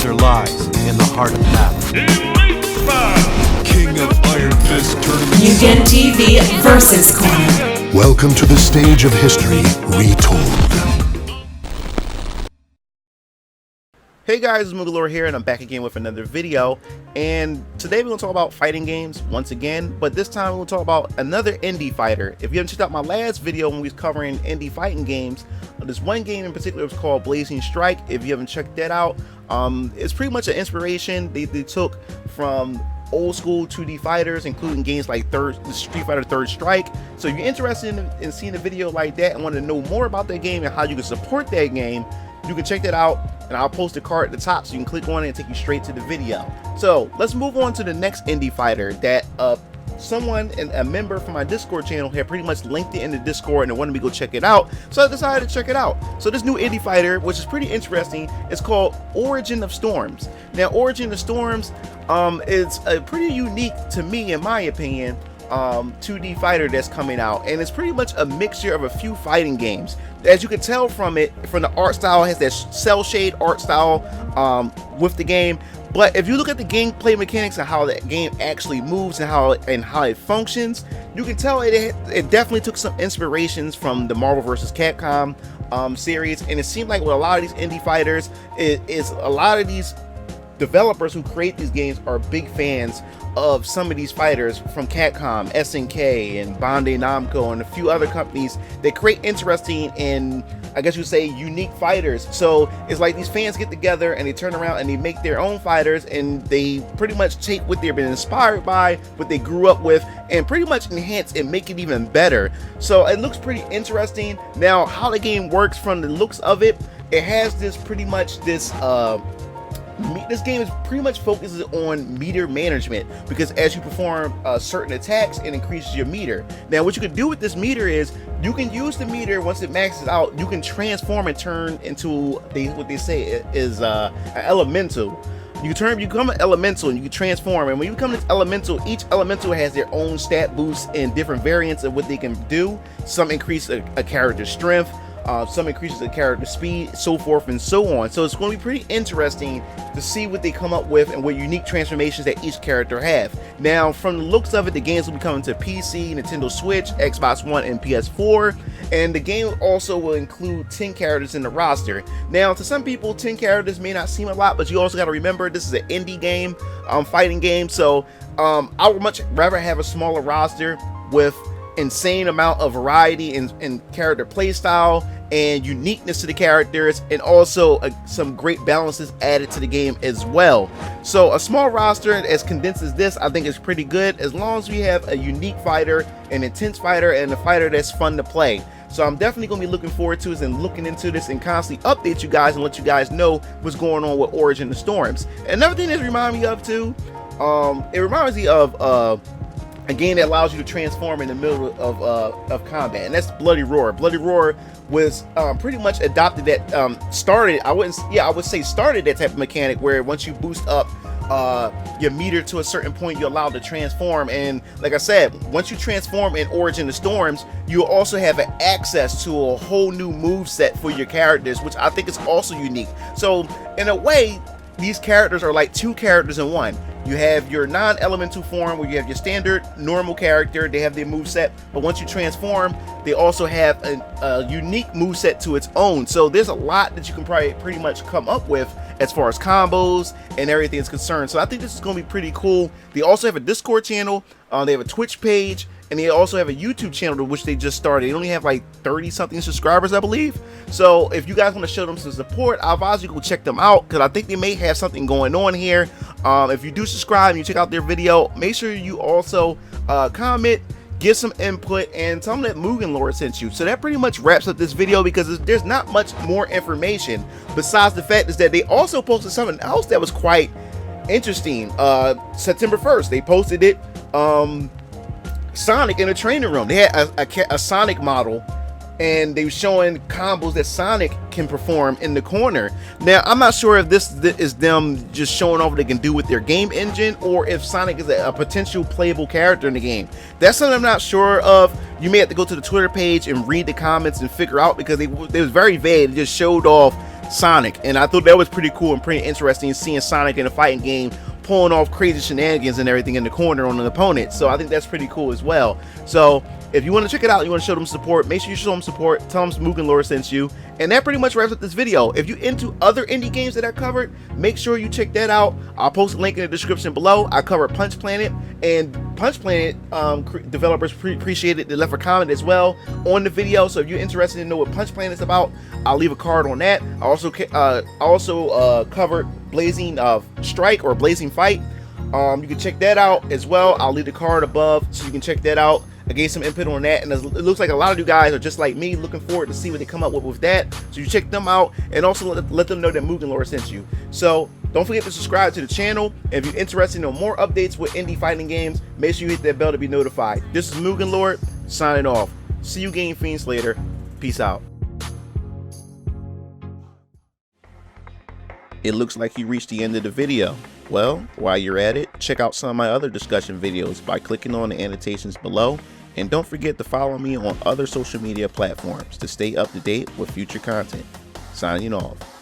answer lies in the heart of battle. King of Iron Fist Tournament. Mugen TV versus Corner. Welcome to the stage of history retold. Hey guys, it's MugenLord here, and I'm back again with another video. And today we're going to talk about fighting games once again, but this time we'll talk about another indie fighter. If you haven't checked out my last video when we was covering indie fighting games, this one game in particular was called Blazing Strike. If you haven't checked that out, it's pretty much an inspiration they took from old school 2D fighters, including games like Street Fighter Third Strike. So if you're interested in seeing a video like that and want to know more about that game and how you can support that game, you can check that out, and I'll post a card at the top so you can click on it and take you straight to the video. So let's move on to the next indie fighter that a member from my Discord channel had pretty much linked it in the Discord and wanted me to go check it out, so I decided to check it out. So this new indie fighter, which is pretty interesting, is called Origin of Storms. Now Origin of Storms is a pretty unique, to me in my opinion, 2D fighter that's coming out, and it's pretty much a mixture of a few fighting games. As you can tell from it, from the art style, it has that cell shade art style with the game. But if you look at the gameplay mechanics and how that game actually moves and how it functions, you can tell it definitely took some inspirations from the Marvel vs. Capcom series. And it seemed like with a lot of these indie fighters, is a lot of these developers who create these games are big fans of some of these fighters from Capcom, SNK, and Bandai Namco, and a few other companies that create interesting and, I guess you would say, unique fighters. So it's like these fans get together and they turn around and they make their own fighters, and they pretty much take what they've been inspired by, what they grew up with, and pretty much enhance and make it even better. So it looks pretty interesting. Now, how the game works from the looks of it, it has this pretty much this this game is pretty much focuses on meter management, because as you perform certain attacks, it increases your meter. Now what you can do with this meter is you can use the meter. Once it maxes out, you can transform and turn into what they say is an elemental. You become an elemental and you can transform, and when you become this elemental, each elemental has their own stat boosts and different variants of what they can do. Some increase a character's strength, some increases the character speed, so forth and so on. So it's going to be pretty interesting to see what they come up with and what unique transformations that each character have. Now, from the looks of it, the games will be coming to PC, Nintendo Switch, Xbox One, and PS4. And the game also will include 10 characters in the roster. Now, to some people, 10 characters may not seem a lot, but you also got to remember this is an indie game, fighting game. So I would much rather have a smaller roster with insane amount of variety in character playstyle and uniqueness to the characters, and also some great balances added to the game as well. So a small roster as condensed as this, I think, is pretty good, as long as we have a unique fighter, an intense fighter, and a fighter that's fun to play. So I'm definitely going to be looking forward to this and looking into this and constantly update you guys and let you guys know what's going on with Origin of Storms. And another thing that reminds me of too, it reminds me of a game that allows you to transform in the middle of combat, and that's Bloody Roar. Bloody Roar was pretty much adopted that, started that type of mechanic where once you boost up your meter to a certain point, you're allowed to transform. And like I said, once you transform in Origin of Storms, you also have access to a whole new move set for your characters, which I think is also unique. So in a way, these characters are like two characters in one. You have your non-elemental form where you have your standard normal character, they have their moveset, but once you transform, they also have a unique moveset to its own. So there's a lot that you can probably pretty much come up with as far as combos and everything is concerned. So I think this is going to be pretty cool. They also have a Discord channel, they have a Twitch page, and they also have a YouTube channel, which they just started. They only have like 30 something subscribers, I believe. So if you guys want to show them some support, I advise you go check them out, because I think they may have something going on here. If you do subscribe and you check out their video, make sure you also comment, give some input, and tell them that MugenLord sent you. So that pretty much wraps up this video, because there's not much more information besides the fact is that they also posted something else that was quite interesting. September 1st, they posted it. Sonic in a training room. They had a Sonic model, and they were showing combos that Sonic can perform in the corner. Now, I'm not sure if this is them just showing off what they can do with their game engine, or if Sonic is a potential playable character in the game. That's something I'm not sure of. You may have to go to the Twitter page and read the comments and figure out, because they was very vague. They just showed off Sonic, and I thought that was pretty cool and pretty interesting, seeing Sonic in a fighting game pulling off crazy shenanigans and everything in the corner on an opponent. So I think that's pretty cool as well. So if you want to check it out, you want to show them support, make sure you show them support, tell them MugenLord sent you. And that pretty much wraps up this video. If you're into other indie games that I covered, make sure you check that out. I'll post a link in the description below. I covered Punch Planet, and Punch Planet developers appreciated, they left a comment as well on the video. So if you're interested to know what Punch Planet is about, I'll leave a card on that. I also covered Blazing Strike or Blazing Fight. You can check that out as well. I'll leave the card above so you can check that out. I gave some input on that, and it looks like a lot of you guys are just like me, looking forward to see what they come up with that. So you check them out, and also let them know that MugenLord sent you. So don't forget to subscribe to the channel. If you're interested in more updates with indie fighting games, make sure you hit that bell to be notified. This is MugenLord signing off. See you Game Fiends later. Peace out. It looks like you reached the end of the video. Well, while you're at it, check out some of my other discussion videos by clicking on the annotations below, and don't forget to follow me on other social media platforms to stay up to date with future content. Signing off.